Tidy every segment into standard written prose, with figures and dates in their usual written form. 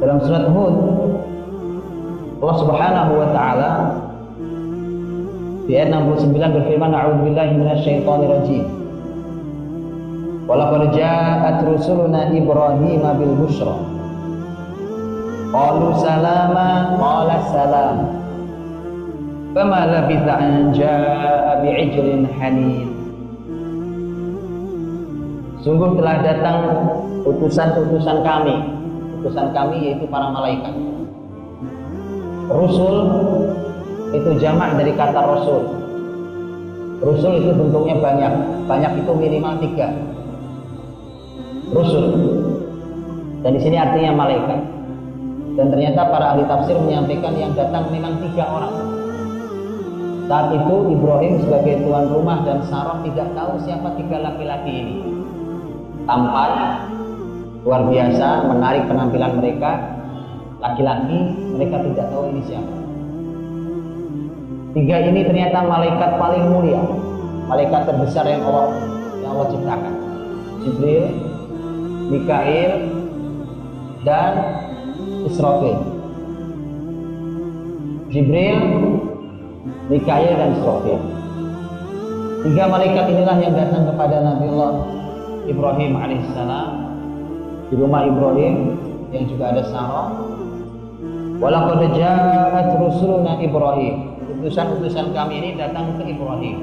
Dalam surat Hud, Allah Subhanahu wa taala di ayat 69 berfirman, a'udzubillahi minasyaitonir rajim. Wa laqad ja'at rusuluna Ibrahima bil busyra qalu salama qala salam fama labitha an ja'a bi'ijlin hanin. Sungguh telah datang utusan-utusan kami. Utusan kami yaitu para malaikat. Rusul itu jamak dari kata rasul. Rusul itu bentuknya banyak. Banyak itu minimal 3. Rusul. Dan di sini artinya malaikat. Dan ternyata para ahli tafsir menyampaikan yang datang memang 3 orang. Saat itu Ibrahim sebagai tuan rumah dan Sarah tidak tahu siapa 3 laki-laki ini. Tampan, luar biasa, menarik penampilan mereka. Laki-laki, mereka tidak tahu ini siapa. 3 ini ternyata malaikat paling mulia, malaikat terbesar yang Allah ciptakan. Jibril, Mikail, dan Israfil. Jibril, Mikail, dan Israfil. 3 malaikat inilah yang datang kepada Nabiullah Ibrahim alaihissalam di rumah Ibrahim yang juga ada Sarah. Walaqad ja'at rusuluna Ibrahim. Utusan-utusan kami ini datang ke Ibrahim.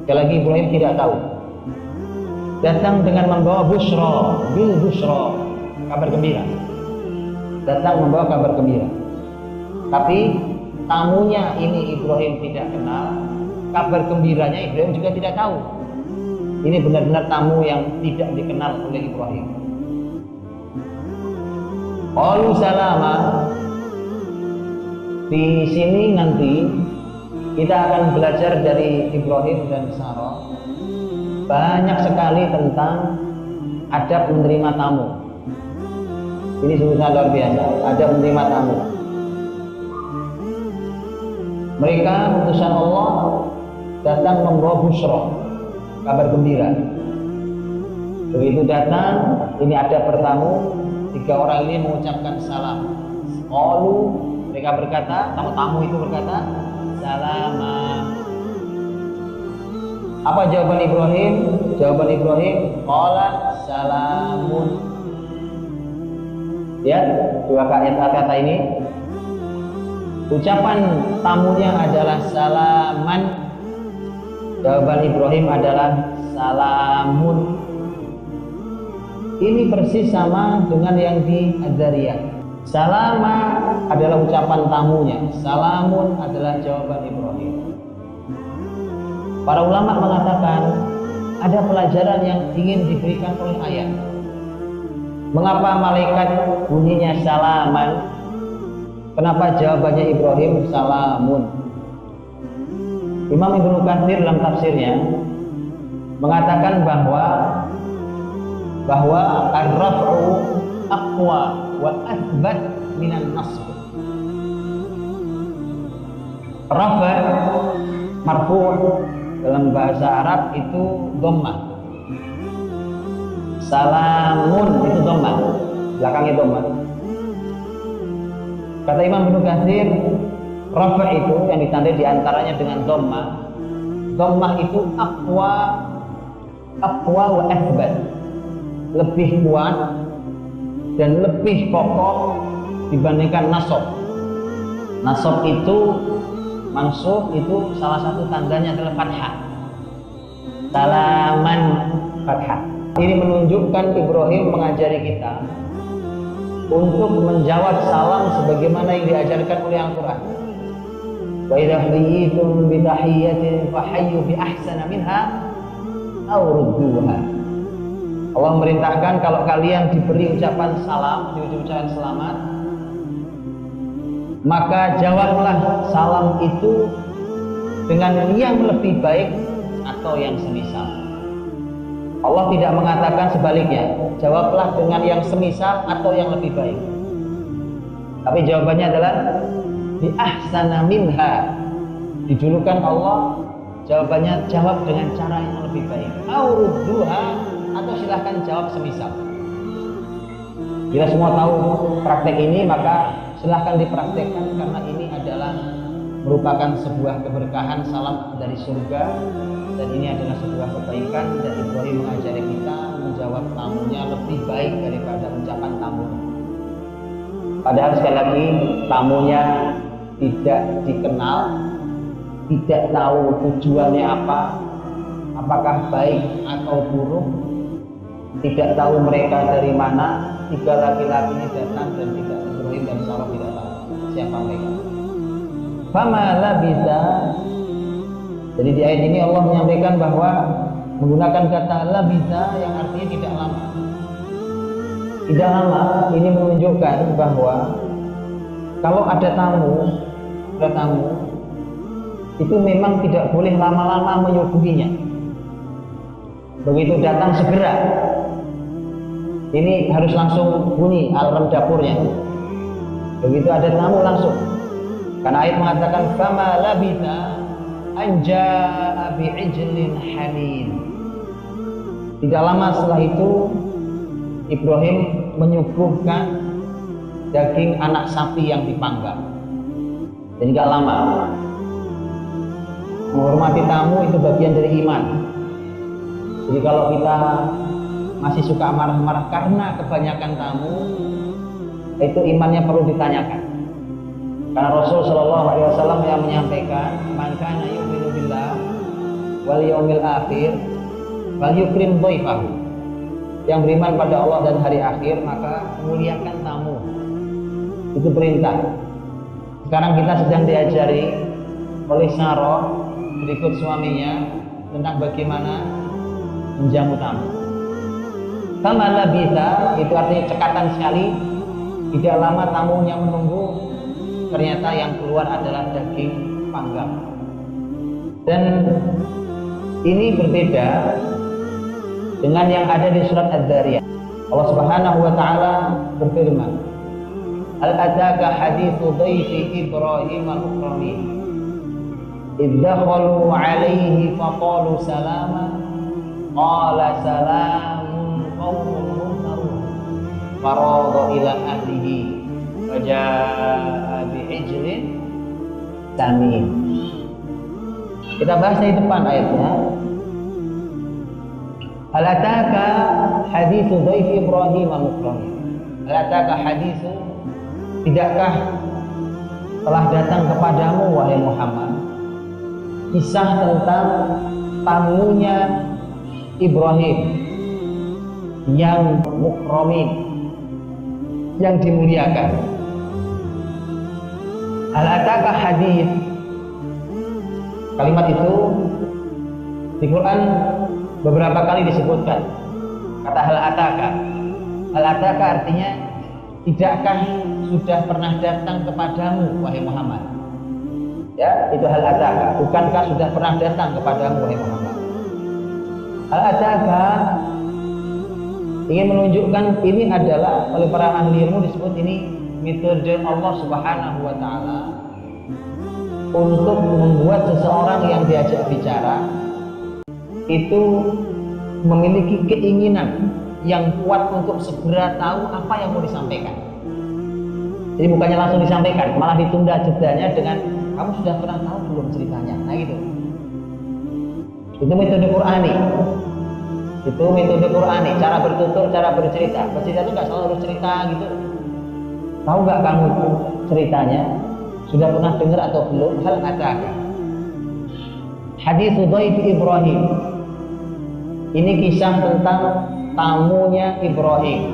Sekali lagi Ibrahim tidak tahu. Datang dengan membawa busyra, bil busyra, kabar gembira. Datang membawa kabar gembira. Tapi tamunya ini Ibrahim tidak kenal, kabar gembiranya Ibrahim juga tidak tahu. Ini benar-benar tamu yang tidak dikenal oleh Ibrahim. Qalu salama. Di sini nanti kita akan belajar dari Ibrahim dan Sarah banyak sekali tentang adab menerima tamu. Ini sungguh sangat luar biasa, adab menerima tamu. Mereka utusan Allah datang membawa busyra, kabar gembira. Begitu datang, ini ada bertamu, 3 orang ini mengucapkan salam. Qalu, mereka berkata, tamu-tamu itu berkata, salama. Apa jawaban Ibrahim? Jawaban Ibrahim, qala salamun. Ya, 2 kata ini. Ucapan tamunya adalah salaman. Jawaban Ibrahim adalah salamun. Ini persis sama dengan yang di Az-Zariyat. Salama adalah ucapan tamunya, salamun adalah jawaban Ibrahim. Para ulama mengatakan ada pelajaran yang ingin diberikan oleh ayat. Mengapa malaikat bunyinya salaman? Kenapa jawabannya Ibrahim salamun? Imam Ibnu Katsir dalam tafsirnya mengatakan bahwa ar-raf'u aqwa wa athbat minan nasb. Rafa' marfu' dalam bahasa Arab itu dhammah. Salamun itu dhammah, belakangnya dhammah. Kata Imam Ibnu Katsir, rafa' itu yang ditandai diantaranya dengan dhammah. Dhammah itu aqwa wa athbat, lebih kuat dan lebih kokoh dibandingkan nasab. Nasab itu, mansub itu salah satu tandanya adalah fathah. Salaman fathah. Ini menunjukkan Ibrahim mengajari kita untuk menjawab salam sebagaimana yang diajarkan oleh Al-Quran. Wa idza hayyitum bi tahiyyatin fahayyu bi ahsana minha aw rudduha. Allah memerintahkan kalau kalian diberi ucapan salam, ucapan selamat, maka jawablah salam itu dengan yang lebih baik atau yang semisal. Allah tidak mengatakan sebaliknya, jawablah dengan yang semisal atau yang lebih baik. Tapi jawabannya adalah bi ahsana minha. Dijulukan Allah, jawabannya jawab dengan cara yang lebih baik. Aw rudduha, atau silahkan jawab semisal. Bila semua tahu praktek ini, maka silahkan dipraktekkan karena ini adalah merupakan sebuah keberkahan, salam dari surga, dan ini adalah sebuah kebaikan. Dan Ibrahim mengajari kita menjawab tamunya lebih baik daripada ucapan tamunya. Padahal sekali lagi tamunya tidak dikenal, tidak tahu tujuannya apa, apakah baik atau buruk, tidak tahu mereka dari mana. Tiga laki-laki ini datang dan tidak Ibrahim dan Sarah tidak tahu siapa mereka. Fama labisa. Jadi di ayat ini Allah menyampaikan bahwa menggunakan kata labisa yang artinya tidak lama. Tidak lama ini menunjukkan bahwa kalau ada tamu itu memang tidak boleh lama-lama menyuguhinya. Begitu datang segera. Ini harus langsung bunyi alarm dapurnya. Begitu ada tamu langsung. Karena ayat mengatakan fama labitha anja'a bi'ijlin hanin. Tidak lama setelah itu Ibrahim menyuguhkan daging anak sapi yang dipanggang. Dan tidak lama. Menghormati tamu itu bagian dari iman. Jadi kalau kita masih suka marah-marah karena kebanyakan tamu, itu imannya perlu ditanyakan. Karena Rasul Shallallahu Alaihi Wasallam yang menyampaikan, "Man kana yu'minu billah wal yaumil akhir, fal yukrim dhaifahu." Yang beriman pada Allah dan hari akhir, maka muliakan tamu. Itu perintah. Sekarang kita sedang diajari oleh Sarah berikut suaminya tentang bagaimana menjamu tamu. Sama labitha itu artinya cekatan sekali. Tidak lama tamunya menunggu, ternyata yang keluar adalah daging panggang. Dan ini berbeda dengan yang ada di surat Az-Zariyat. Allah Subhanahu wa taala berfirman, "Hal ataka haditsu dhaifi Ibrahim al-mukramin? Idh dakhalu 'alaihi faqalu salama, qala salamun qaumun munkarun, farada ila ahlihi wa jaa'a bi'ijlin samin." Kita bahas di depan ayatnya. Hal ataka haditsu dhaifi Ibrahim al-mukramin. Hal ataka haditsu, tidakkah telah datang kepadamu wahai Muhammad kisah tentang tamunya Ibrahim yang mukramin, yang dimuliakan. Hal ataka hadits, kalimat itu di Quran beberapa kali disebutkan. Kata hal ataka. Hal ataka artinya tidakkah sudah pernah datang kepadamu wahai Muhammad. Ya, itu hal ataka. Bukankah sudah pernah datang kepadamu wahai Muhammad. Hal ataka ingin menunjukkan ini adalah oleh para ahli ilmu disebut ini metode Allah Subhanahu wa taala untuk membuat seseorang yang diajak bicara itu memiliki keinginan yang kuat untuk segera tahu apa yang mau disampaikan. Jadi bukannya langsung disampaikan, malah ditunda jedanya dengan kamu sudah pernah tahu belum ceritanya. Nah gitu. Itu metode Qur'ani. Itu metode Qur'ani, cara bertutur, cara bercerita. Bercerita itu nggak selalu harus cerita gitu. Tahu nggak kamu ceritanya? Sudah pernah dengar atau belum? Hal ataka haditsu dhaifi Ibrahim. Ini kisah tentang tamunya Ibrahim.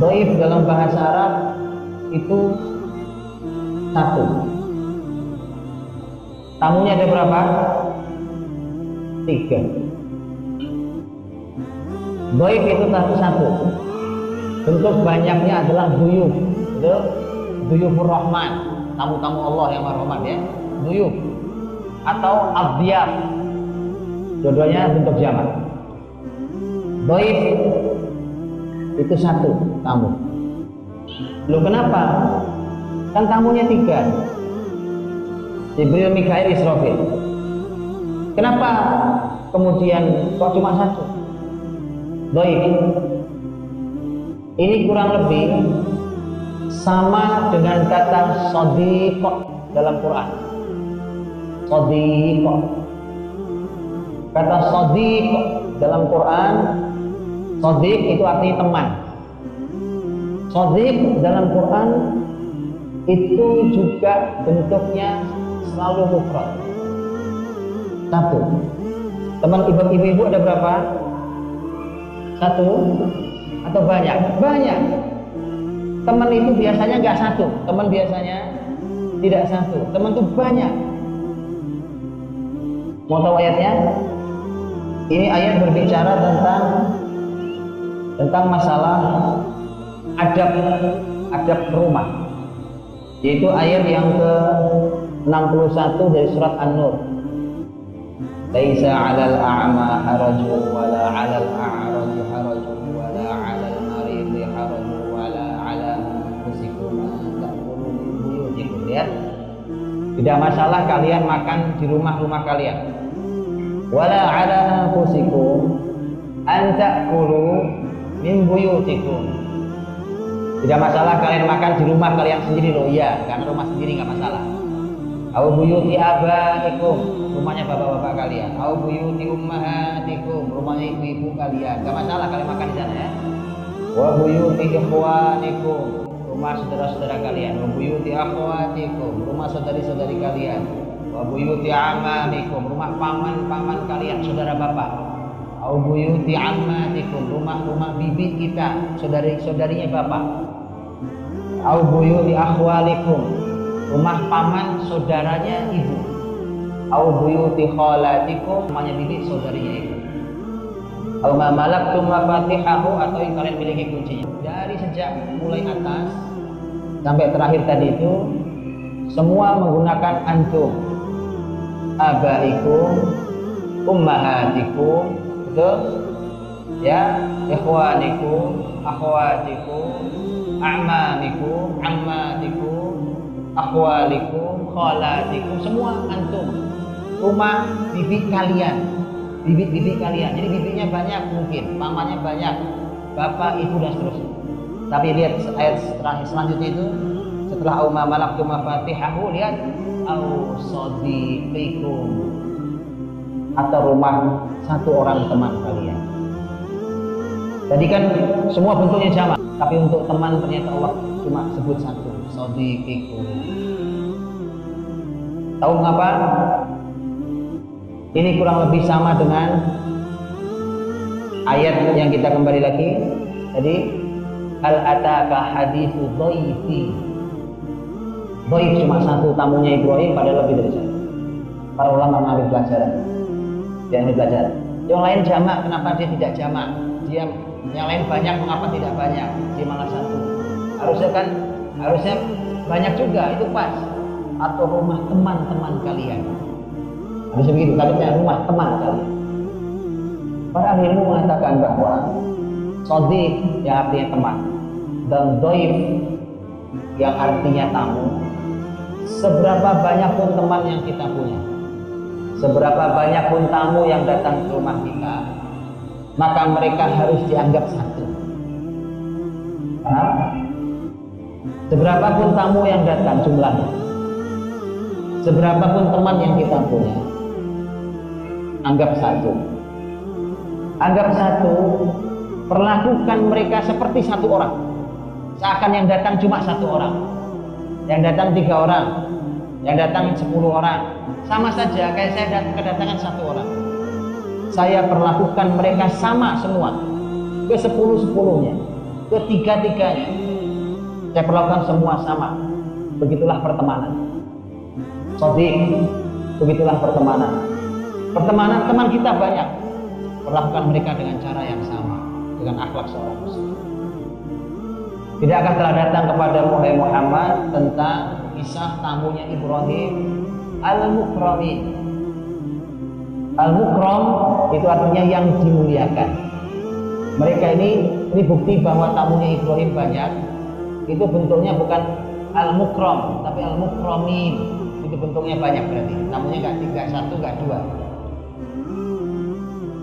Dhaif dalam bahasa Arab itu satu. Tamunya ada berapa? 3. Dhaif itu satu. Bentuk banyaknya adalah duyuf. Itu duyufur rahman, tamu-tamu Allah yang rahmat ya. Duyuf atau adhiyaf. Dua-duanya bentuk jamak. Dhaif itu satu tamu. Loh kenapa? Kan tamunya 3. Jibril, Mikail, Israfil. Kenapa kemudian kok cuma 1? Dhaif. Ini kurang lebih sama dengan kata shadiq dalam Quran. Shadiq. Kata shadiq dalam Quran, shadiq itu artinya teman. Shadiq dalam Quran itu juga bentuknya selalu mufrad. Satu. Teman ibu-ibu ada berapa? Satu atau banyak? Banyak. Teman itu biasanya nggak satu, teman biasanya tidak satu, teman itu banyak. Mau tahu ayatnya? Ini ayat berbicara tentang masalah adab rumah, yaitu ayat yang ke-61 dari surat An-Nur. Laisa 'alal a'ma harajun wala 'alal a'raj harajun wala 'alal marid harajun wala 'ala anfusikum ta'kulu min buyutikum. Lihat, tidak masalah kalian makan di rumah-rumah kalian. Wala 'ala anfusikum an ta'kulu min buyutikum. Tidak masalah kalian makan di rumah kalian sendiri loh, iya, karena rumah sendiri nggak masalah. Au buyuti abaikum, rumahnya bapak-bapak kalian. Au buyuti ummahatikum, rumahnya ibu-ibu kalian. Gak masalah kalian makan di sana ya. Wa buyuti ikhwanikum, rumah saudara-saudara kalian. Wa buyuti akhwatikum, rumah saudari-saudari kalian. Wa buyuti amamikum, rumah paman-paman kalian, saudara bapak. Au buyuti ammatikum, rumah-rumah bibi kita, saudari-saudarinya bapak. Au buyuti akhwalikum, rumah paman saudaranya ibu. Au buyuti khalatikum, rumahnya bibi saudarinya ibu. Au ma malaktum mafatihahu, atau yang kalian miliki kuncinya. Dari sejak mulai atas sampai terakhir tadi itu semua menggunakan antum, abaikum, ummahatikum, betul? Ya, ikhwanikum, akhwatikum, a'mamikum, ammatikum, akhwalikum, khalatikum, semua antum. Rumah bibi kalian, bibi kalian. Jadi bibinya banyak mungkin, pamannya banyak, bapak, ibu dan seterusnya. Tapi lihat ayat selanjutnya itu, setelah umma malaktum mafatihahu, lihat au sadiqikum, atau rumah satu orang teman kalian. Tadi kan semua bentuknya jamak, tapi untuk teman ternyata Allah cuma sebut satu, sadiqikum. Tahu mengapa? Ini kurang lebih sama dengan ayat yang kita kembali lagi tadi, hal ataka haditsu dhaifi. Dhaif cuma satu, tamunya Ibrahim, padahal lebih dari satu. Para ulama mengambil pelajaran. Dia ambil pelajaran. Yang lain jamak, kenapa dia tidak jamak? Yang lain banyak, mengapa tidak banyak? Dia malah satu. Harusnya banyak juga, itu pas. Atau rumah teman-teman kalian. Harusnya begitu, kalimatnya rumah teman kalian. Para ahli ilmu mengatakan bahwa shadiq yang artinya teman dan dhaif yang artinya tamu, seberapa banyak pun teman yang kita punya, seberapa banyak pun tamu yang datang ke rumah kita, maka mereka harus dianggap satu. Seberapa pun tamu yang datang jumlahnya, seberapa pun teman yang kita punya, anggap satu. Anggap satu, perlakukan mereka seperti satu orang. Seakan yang datang cuma satu orang, yang datang 3 orang, yang datang 10 orang. Sama saja kayak saya kedatangan satu orang. Saya perlakukan mereka sama semua, ke 10-10-nya, ke 3-3-nya. Saya perlakukan semua sama. Begitulah pertemanan. Shadiq, begitulah pertemanan. Pertemanan teman kita banyak, perlakukan mereka dengan cara yang sama, dengan akhlak seorang muslim. Tidakkah telah datang kepada Muhammad tentang kisah tamunya Ibrahim al-mukramin? Al-mukram itu artinya yang dimuliakan. Mereka ini bukti bahwa tamunya Ibrahim banyak. Itu bentuknya bukan al-mukram, tapi al-mukramin. Itu bentuknya banyak berarti. Tamunya nggak satu, nggak 2.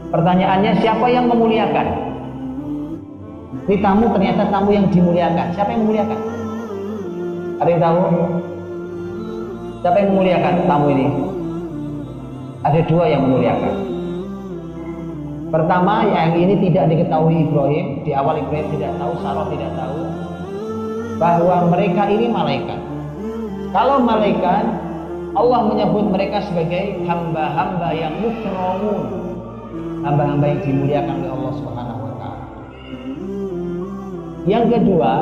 Pertanyaannya, siapa yang memuliakan? Ini tamu ternyata tamu yang dimuliakan. Siapa yang memuliakan? Ada yang tahu? Siapa yang memuliakan tamu ini? Ada dua yang memuliakan. Pertama, yang ini tidak diketahui Ibrahim. Di awal Ibrahim tidak tahu, Sarah tidak tahu bahwa mereka ini malaikat. Kalau malaikat, Allah menyebut mereka sebagai hamba-hamba yang mukramun, hamba-hamba yang dimuliakan oleh Allah Subhanahu wa taala. Yang kedua,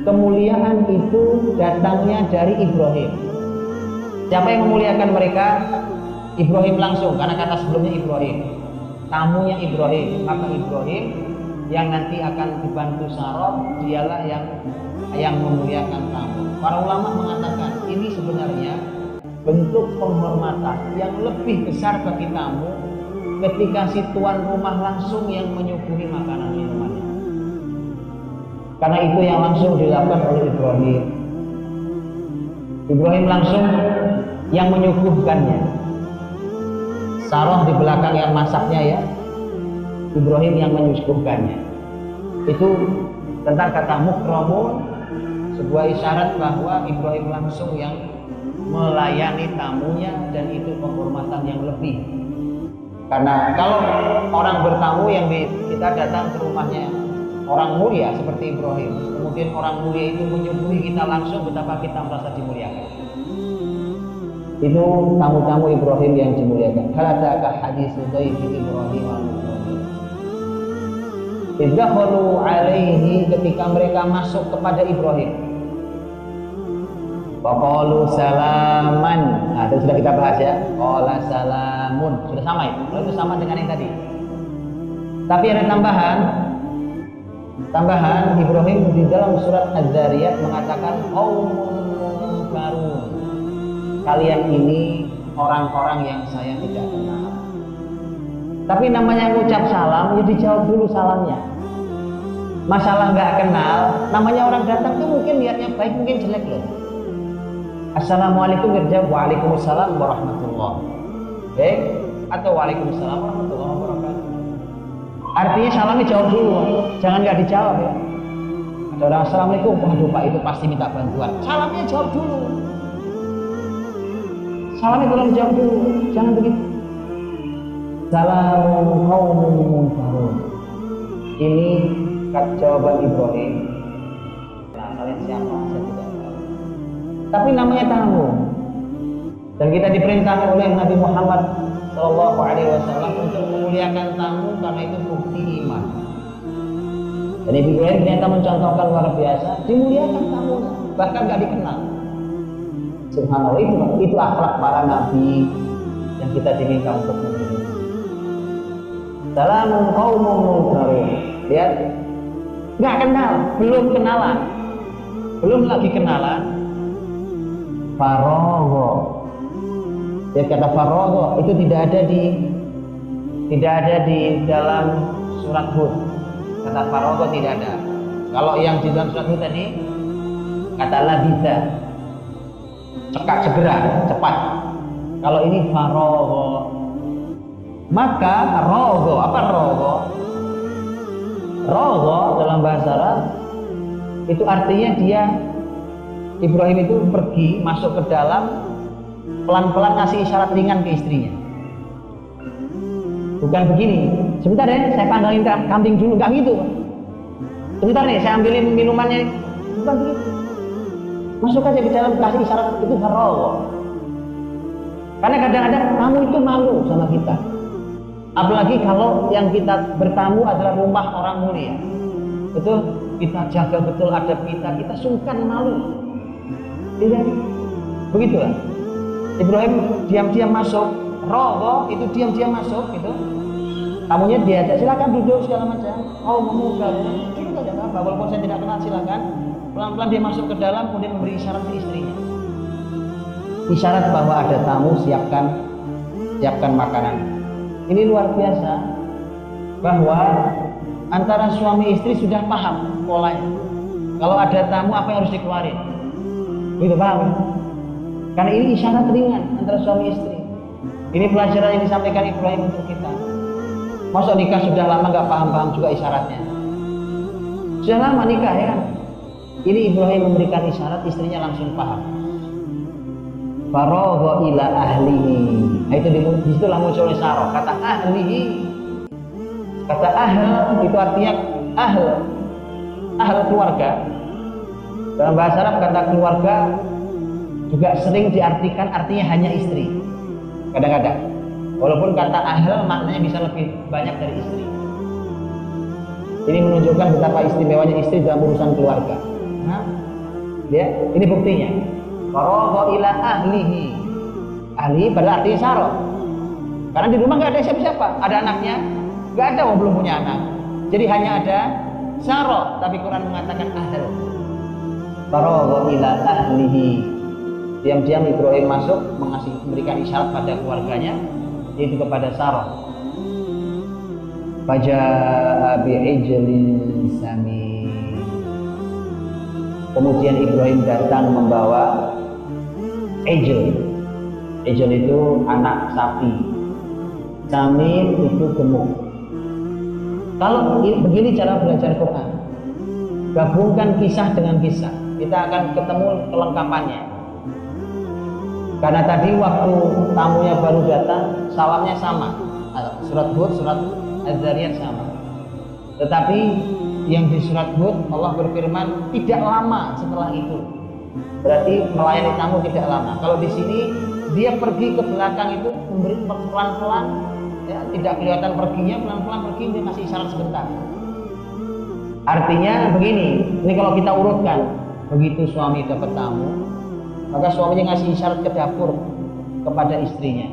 kemuliaan itu datangnya dari Ibrahim. Siapa yang memuliakan mereka? Ibrahim langsung, karena kata sebelumnya Ibrahim, tamunya Ibrahim. Maka Ibrahim yang nanti akan dibantu Sarah, dialah yang memuliakan tamu. Para ulama mengatakan ini sebenarnya bentuk penghormatan yang lebih besar bagi tamu ketika si tuan rumah langsung yang menyuguhi makanan minumannya. Karena itu yang langsung dilakukan oleh Ibrahim. Ibrahim langsung yang menyuguhkannya. Sarah di belakang yang masaknya ya, Ibrahim yang menyuguhkannya. Itu tentang kata mukramun, sebuah isyarat bahwa Ibrahim langsung yang melayani tamunya, dan itu penghormatan yang lebih. Karena kalau orang bertamu yang kita datang ke rumahnya orang mulia seperti Ibrahim, kemudian orang mulia itu menyuguhi kita langsung, betapa kita merasa dimuliakan. Itu tamu-tamu Ibrahim yang dimuliakan. Halataka hadis dhaifi Ibrahim al-Mukramin. Idzakhulu alaihi, ketika mereka masuk kepada Ibrahim. Faqalu salaman. Nah, itu sudah kita bahas ya. Qala salamun. Sudah sama itu. Kalau itu sama dengan yang tadi. Tapi ada tambahan Ibrahim di dalam surat Az-Zariyat mengatakan qaumun munkarun. Kalian ini orang-orang yang saya tidak kenal. Tapi namanya ngucap salam, ya dijawab dulu salamnya. Masalah nggak kenal, namanya orang datang tuh mungkin niatnya baik, mungkin jelek loh. Assalamualaikum, dijawab waalaikumsalam warahmatullahi. Baik, atau waalaikumsalam warahmatullahi wabarakatuh. Artinya salamnya jawab dulu, jangan nggak dijawab ya. Ada orang assalamualaikum, waduh Pak itu pasti minta bantuan. Salamnya jawab dulu. Salamnya tolong jawab dulu, jangan begitu. Salamun qaumun munkarun. Ini jawaban Ibrahim. Nah, kalian siapa? Saya tidak tahu. Tapi namanya tamu. Dan kita diperintahkan oleh Nabi Muhammad SAW untuk memuliakan tamu, karena itu bukti iman. Dan Ibrahim ternyata mencontohkan luar biasa, dimuliakan tamu, bahkan gak dikenal. Subhanallah, itu akhlak para nabi yang kita diminta untuk memiliki. Salamun qaumun munkarun. Lihat, nggak kenal, belum kenalan, belum lagi kenalan. Faragha. Ya, kata faragha itu tidak ada di dalam surat Hud. Kata faragha tidak ada. Kalau yang di dalam surat Hud tadi kata labitha, segera, cepat. Kalau ini faragha. Maka rogo, apa rogo? Rogo dalam bahasa Arab itu artinya Ibrahim itu pergi masuk ke dalam, pelan-pelan ngasih isyarat ringan ke istrinya. Bukan begini, sebentar ya saya panggilin kambing dulu, nggak gitu. Sebentar nih saya ambilin minumannya, bukan begitu. Masuk aja ke dalam, kasih isyarat, itu rogo. Karena kadang-kadang kamu itu malu sama kita. Apalagi kalau yang kita bertamu adalah rumah orang mulia, itu kita jaga betul adab kita sungkan malu. Tidak, begitulah. Ibrahim diam-diam masuk, rogo itu diam-diam masuk, gitu. Tamunya diajak, silakan duduk segala macam. Oh, memuka, duduk aja apa, walaupun saya tidak kenal silakan. Pelan-pelan dia masuk ke dalam, kemudian memberi isyarat ke istrinya. Isyarat bahwa ada tamu, siapkan makanan. Ini luar biasa, bahwa antara suami istri sudah paham polanya. Kalau ada tamu apa yang harus dikeluarin, gitu, paham? Karena ini isyarat ringan antara suami istri. Ini pelajaran yang disampaikan Ibrahim untuk kita. Masa nikah sudah lama nggak paham-paham juga isyaratnya? Sudah lama nikah ya kan? Ini Ibrahim memberikan isyarat, istrinya langsung paham. Faragha ila ahlihi. Nah, itu disitulah muncul Sarah. Kata ahlihi, kata ahl itu artinya ahl keluarga. Dalam bahasa Arab kata keluarga juga sering diartikan artinya hanya istri. Kadang-kadang, walaupun kata ahl maknanya bisa lebih banyak dari istri. Ini menunjukkan betapa istimewanya istri dalam urusan keluarga. Nah, ya, ini buktinya. Faragha ila ahlihi. Ahli pada artinya Sarah. Karena di rumah nggak ada siapa-siapa. Ada anaknya? Nggak ada, belum punya anak. Jadi hanya ada Sarah. Tapi Quran mengatakan ahl. Faragha ila ahlihi. Diam-diam Ibrahim masuk memberikan isyarat pada keluarganya, yaitu kepada Sarah. Faja'a bi'ijlin samin. Kemudian Ibrahim datang membawa ijl. Ijl itu anak sapi. Samin itu gemuk. Kalau begini cara belajar Quran, gabungkan kisah dengan kisah, kita akan ketemu kelengkapannya. Karena tadi waktu tamunya baru datang, salamnya sama. Surat Hud, surat Az-Zariyat sama. Tetapi yang di surat Hud Allah berfirman tidak lama setelah itu. Berarti melayani tamu tidak lama. Kalau di sini dia pergi ke belakang itu memberi pelan-pelan, ya, tidak kelihatan perginya, pelan-pelan pergi, dia kasih isyarat sebentar. Artinya begini, ini kalau kita urutkan, begitu suami dapat tamu, maka suaminya ngasih isyarat ke dapur kepada istrinya.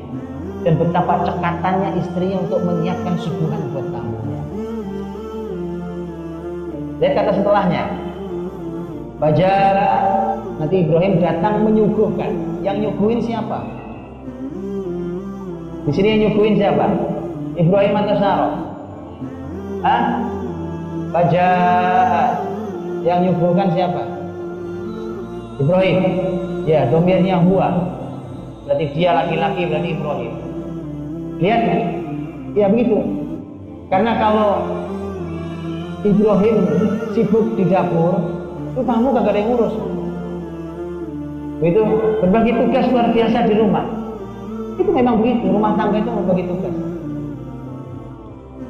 Dan betapa cekatannya istrinya untuk menyiapkan suguhan buat tamunya. Lihat kata setelahnya. Bajara, nanti Ibrahim datang menyuguhkan. Yang nyuguhin siapa? Di sini yang nyuguhin siapa? Ibrahim atau Sarah? Hah? Bajara. Yang nyuguhkan siapa? Ibrahim. Ya, domirnya huwa. Berarti dia laki-laki, berarti Ibrahim. Lihat, ya begitu. Karena kalau Ibrahim sibuk di dapur, itu tamu kagak ada yang ngurus. Begitu, berbagi tugas luar biasa di rumah. Itu memang begitu, rumah tangga itu berbagi tugas.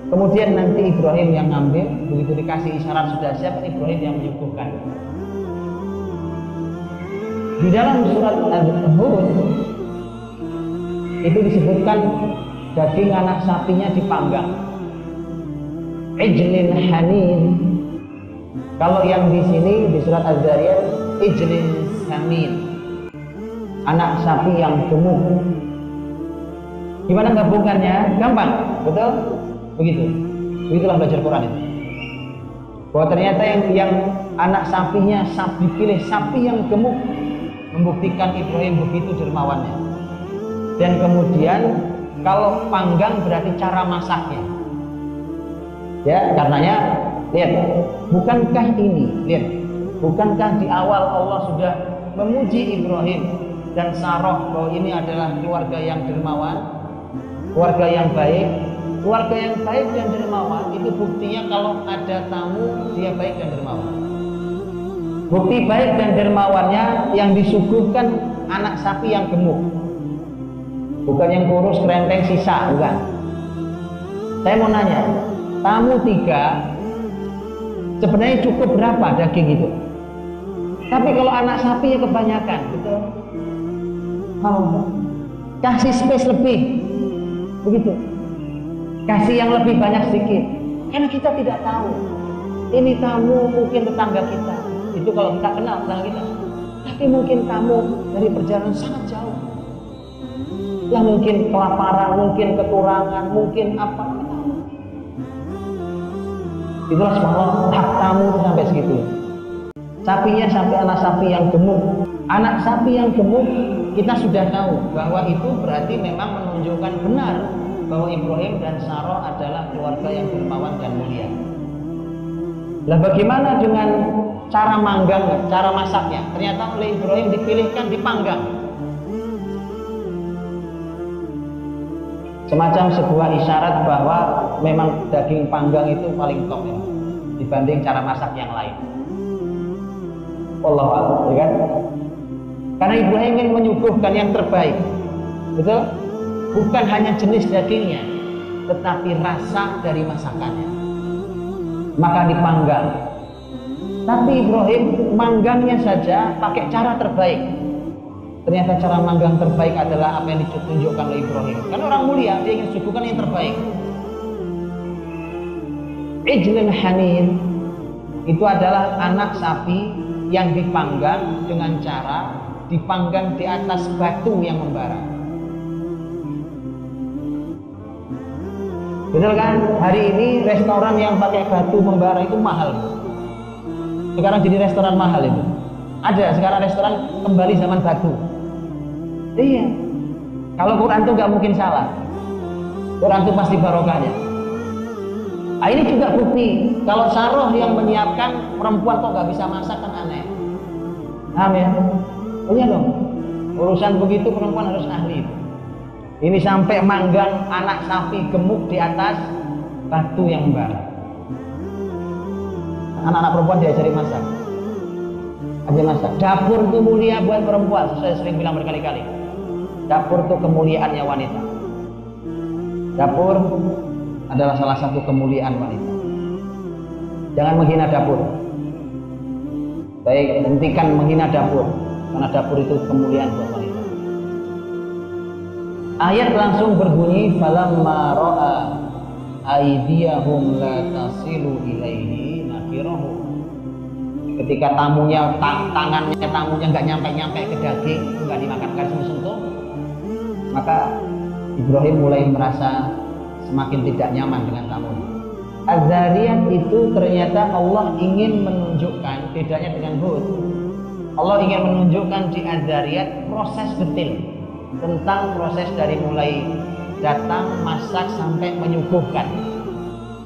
Kemudian nanti Ibrahim yang ngambil, begitu dikasih isyarat sudah siap, Ibrahim yang menyuguhkan. Di dalam surat Al-Hud itu disebutkan daging anak sapinya dipanggang. Ijlin hanin. Kalau yang di sini di surat Az-Zariyat ijlin samin. Anak sapi yang gemuk. Gimana gabungannya? Gampang, betul? Begitu. Begitulah belajar Quran itu. Bahwa ternyata yang anak sapinya dipilih sapi yang gemuk, membuktikan Ibrahim begitu dermawannya. Dan kemudian kalau panggang berarti cara masaknya. Ya, karenanya lihat, bukankah ini, lihat, bukankah di awal Allah sudah memuji Ibrahim dan Sarah bahwa ini adalah keluarga yang dermawan, keluarga yang baik. Keluarga yang baik dan dermawan itu buktinya kalau ada tamu dia baik dan dermawan. Bukti baik dan dermawannya yang disuguhkan anak sapi yang gemuk. Bukan yang kurus, kerenteng, sisa, bukan. Saya mau nanya, tamu 3 sebenarnya cukup berapa daging itu? Tapi kalau anak sapi ya kebanyakan, betul? Kasih space lebih, begitu. Kasih yang lebih banyak sedikit. Karena kita tidak tahu. Ini tamu mungkin tetangga kita. Itu kalau kita kenal tetangga kita. Tapi mungkin tamu dari perjalanan sangat jauh. Yang mungkin kelaparan, mungkin kekurangan, mungkin apa. Itulah subhanallah, hak tamu itu sampai segitu. Sapinya sampai anak sapi yang gemuk. Anak sapi yang gemuk kita sudah tahu bahwa itu berarti memang menunjukkan benar bahwa Ibrahim dan Sarah adalah keluarga yang dermawan dan mulia. Lah bagaimana dengan cara manggang, cara masaknya? Ternyata oleh Ibrahim dipilihkan dipanggang. Semacam sebuah isyarat bahwa memang daging panggang itu paling top ya. dibanding cara masak yang lain. Wallahu a'lam, ya kan? Karena Ibrahim ingin menyuguhkan yang terbaik, betul? Bukan hanya jenis dagingnya, tetapi rasa dari masakannya. Maka dipanggang. Tapi Ibrahim manggangnya saja pakai cara terbaik. Ternyata cara manggang terbaik adalah apa yang ditunjukkan oleh Ibrahim. Karena orang mulia, dia ingin suguhkan yang terbaik. Ijlun hanin itu adalah anak sapi yang dipanggang dengan cara dipanggang di atas batu yang membara. Betul kan? Hari ini restoran yang pakai batu membara itu mahal. Sekarang jadi restoran mahal itu. Ada sekarang restoran kembali zaman batu. Iya. Kalau Quran itu nggak mungkin salah. Quran itu pasti barokahnya. Nah, ini juga bukti kalau Saroh yang menyiapkan, perempuan kok nggak bisa masak, kan aneh. Paham ya? Oh iya dong. Urusan begitu perempuan harus ahli. Ini sampai manggang anak sapi gemuk di atas batu yang membara. Anak-anak perempuan diajari masak. Aja masak. Dapur itu mulia buat perempuan. Saya sering bilang berkali-kali. Dapur itu kemuliaannya wanita. Dapur adalah salah satu kemuliaan wanita. Jangan menghina dapur. Baik, hentikan menghina dapur, karena dapur itu kemuliaan buat wanita. Ayat langsung berbunyi, falamma ra'a aydiyahum la tasilu ilaihi nakirahum. Ketika tamunya, tangannya tamunya nggak nyampe ke daging, nggak dimakan, nggak sentuh, maka Ibrahim mulai merasa semakin tidak nyaman dengan tamunya. Az-Zariyat itu ternyata Allah ingin menunjukkan, bedanya dengan Hud. Allah ingin menunjukkan di Az-Zariyat proses detail tentang proses dari mulai datang, masak sampai menyuguhkan.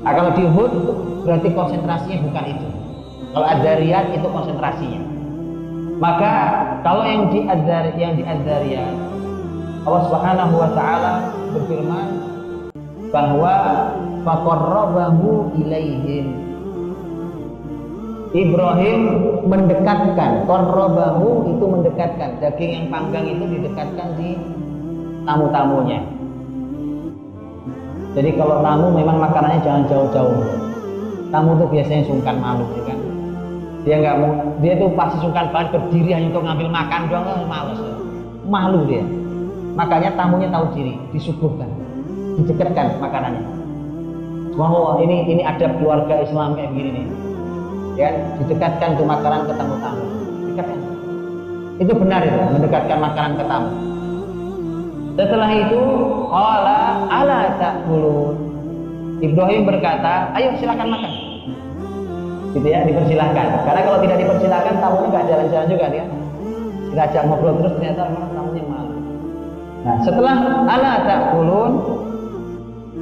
Nah, kalau di Hud berarti konsentrasinya bukan itu. Kalau Az-Zariyat itu konsentrasinya. Maka kalau yang di Az-Zariyat Allah Subhanahu wa taala berfirman bahwa faqarrabahu ilaihim. Ibrahim mendekatkan, qarrabahu itu mendekatkan, daging yang panggang itu didekatkan di tamu-tamunya. Jadi kalau tamu memang makanannya jangan jauh-jauh. Tamu tuh biasanya sungkan, malu, ya kan? Dia tuh pasti sungkan banget berdiri hanya untuk ngambil makan doang, malas. Malu dia. Makanya tamunya tahu diri, disuguhkan, didekatkan makanannya. Wow, ini adab keluarga Islam kayak begini nih. Ya, didekatkan tuh makanan ke tamu-tamu. Dekatkan. Itu benar itu, mendekatkan makanan ke tamu. Setelah itu, qala ala ta'kulun. Ibrahim berkata, ayo silakan makan. Gitu ya, dipersilahkan. Karena kalau tidak dipersilahkan, tamunya nggak jalan-jalan juga dia. Kita ajak ngobrol terus ternyata tamunya malu. Nah, setelah ala ta'kulun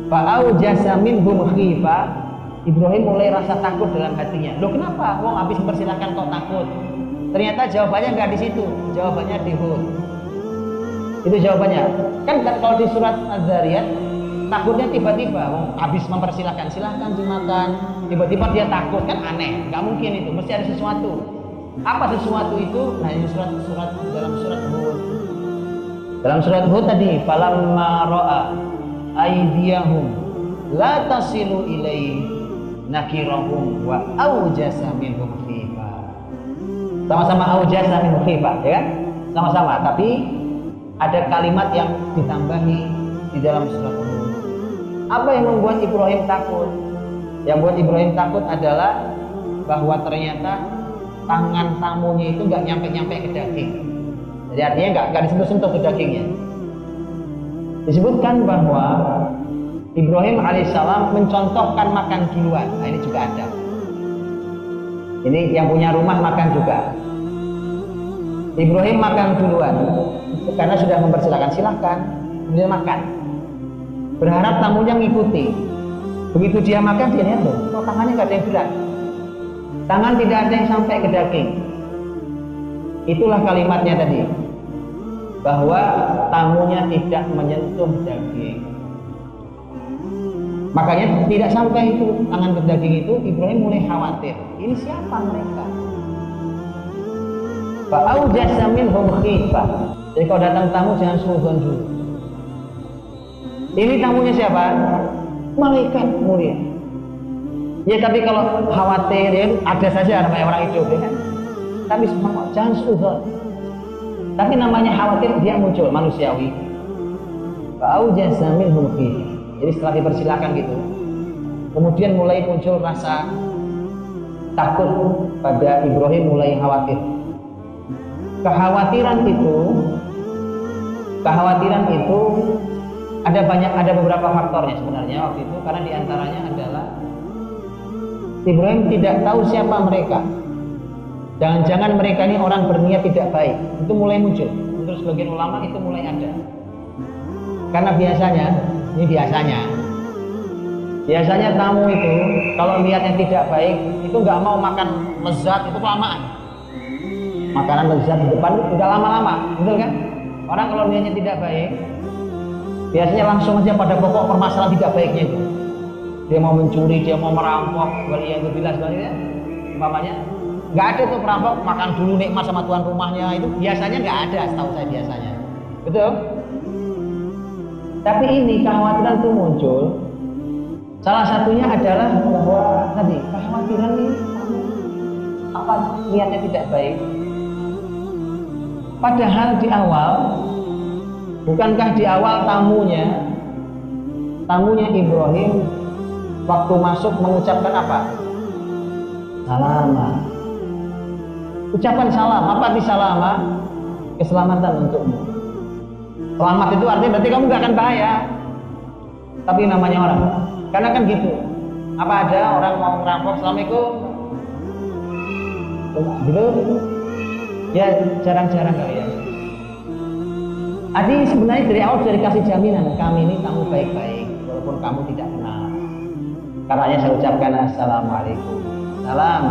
fa'aujasa minhum khifa, Ibrahim mulai rasa takut dalam hatinya. Loh, kenapa? Wong habis mempersilahkan kok takut? Ternyata jawabannya nggak di situ, jawabannya di Hud. Itu jawabannya. Kan kalau di surat Az-Zariyat takutnya tiba-tiba, wong habis mempersilahkan, silahkan dimakan, tiba-tiba dia takut, kan aneh, nggak mungkin itu, mesti ada sesuatu. Apa sesuatu itu? Nah, ini dalam surat Hud. Dalam surat Hud tadi, falamma ra'a aydiyahum la tasilu ilaihi nakirahum wa aujasa minhum khifa. Sama-sama aujasa minhum khifa, ya kan? Sama-sama, tapi ada kalimat yang ditambahi di dalam surat Hud. Apa yang membuat Ibrahim takut? Yang membuat Ibrahim takut adalah bahwa ternyata tangan tamunya itu nggak nyampe ke daging. Jadi artinya nggak disentuh-sentuh ke dagingnya. Disebutkan bahwa Ibrahim alaihissalam mencontohkan makan duluan. Nah, ini juga ada. Ini yang punya rumah makan juga. Ibrahim makan duluan karena sudah mempersilahkan, silahkan dia makan. Berharap tamunya mengikuti. Begitu dia makan, dia lihat loh, kok tangannya nggak ada yang berat. Tangan tidak ada yang sampai ke daging. Itulah kalimatnya tadi, bahwa tamunya tidak menyentuh daging. Makanya tidak sampai itu tangan ke daging itu, Ibrahim mulai khawatir. Ini siapa mereka? Fa'aujasa minhum khifah. Jadi kalau datang tamu jangan suudzon dulu. Ini tamunya siapa? Malaikat mulia. Ya tapi kalau khawatir ya ada saja namanya orang hidup ya kan. Tapi jangan suudzon. Tapi namanya khawatir dia muncul manusiawi. Fa'aujasa minhum khifah. Jadi setelah dipersilakan gitu, kemudian mulai muncul rasa takut pada Ibrahim, mulai khawatir. Kekhawatiran itu ada beberapa faktornya sebenarnya waktu itu, karena diantaranya adalah Ibrahim tidak tahu siapa mereka. Jangan-jangan mereka ini orang berniat tidak baik. Itu mulai muncul. Menurut sebagian ulama itu mulai ada. Karena biasanya tamu itu kalau niatnya tidak baik itu nggak mau makan lezat, itu kelamaan. Makanan lezat di depan itu udah lama-lama, betul kan? Orang kalau niatnya tidak baik biasanya langsung aja pada pokok permasalahan tidak baiknya itu. Dia mau mencuri, dia mau merampok, waliyadzubillah sebenarnya umpamanya nggak ada tuh perampok makan dulu nikmat sama tuan rumahnya, itu biasanya nggak ada, setahu saya biasanya, betul? Tapi ini kekhawatiran itu muncul. Salah satunya adalah bahwa tadi kekhawatiran ini apa niatnya tidak baik. Padahal di awal, bukankah di awal tamunya Ibrahim waktu masuk mengucapkan apa? Salama. Ucapan salam, apa di salama? Keselamatan untukmu. Selamat itu artinya berarti kamu gak akan bahaya. Tapi namanya orang, karena kan gitu. Apa ada orang mau merampok, assalamualaikum, gitu? Ya jarang-jarang kali ya. Adi sebenarnya dari awal sudah dikasih jaminan, kami ini kamu baik-baik, walaupun kamu tidak kenal. Karenanya saya ucapkan assalamualaikum, salam.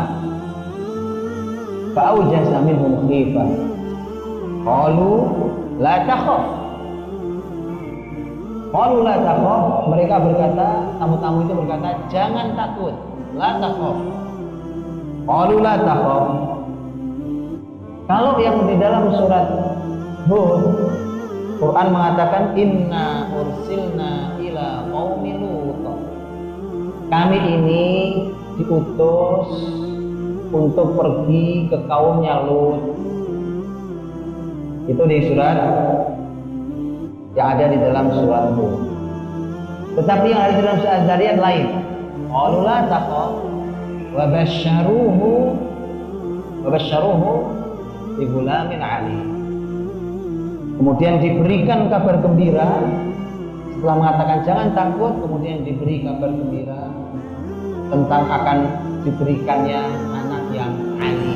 Fa'aujasa minhum khifah. Qalu la takhaf. Qalu la takhaf, mereka berkata, tamu-tamu itu berkata, jangan takut. La takhaf. Qalu la takhaf. Kalau yang di dalam surat Hud, Quran mengatakan inna ursilna ila qaumi Lut. Kami ini diutus untuk pergi ke kaumnya Lut. Itu di surat yang ada di dalam surat Hud. Tetapi yang ada di dalam surat Zariyat lain. Qalu la taqaf wa basyyaruhu bi ghulamin alim. Kemudian diberikan kabar gembira setelah mengatakan jangan takut, kemudian diberi kabar gembira tentang akan diberikannya anak yang alim.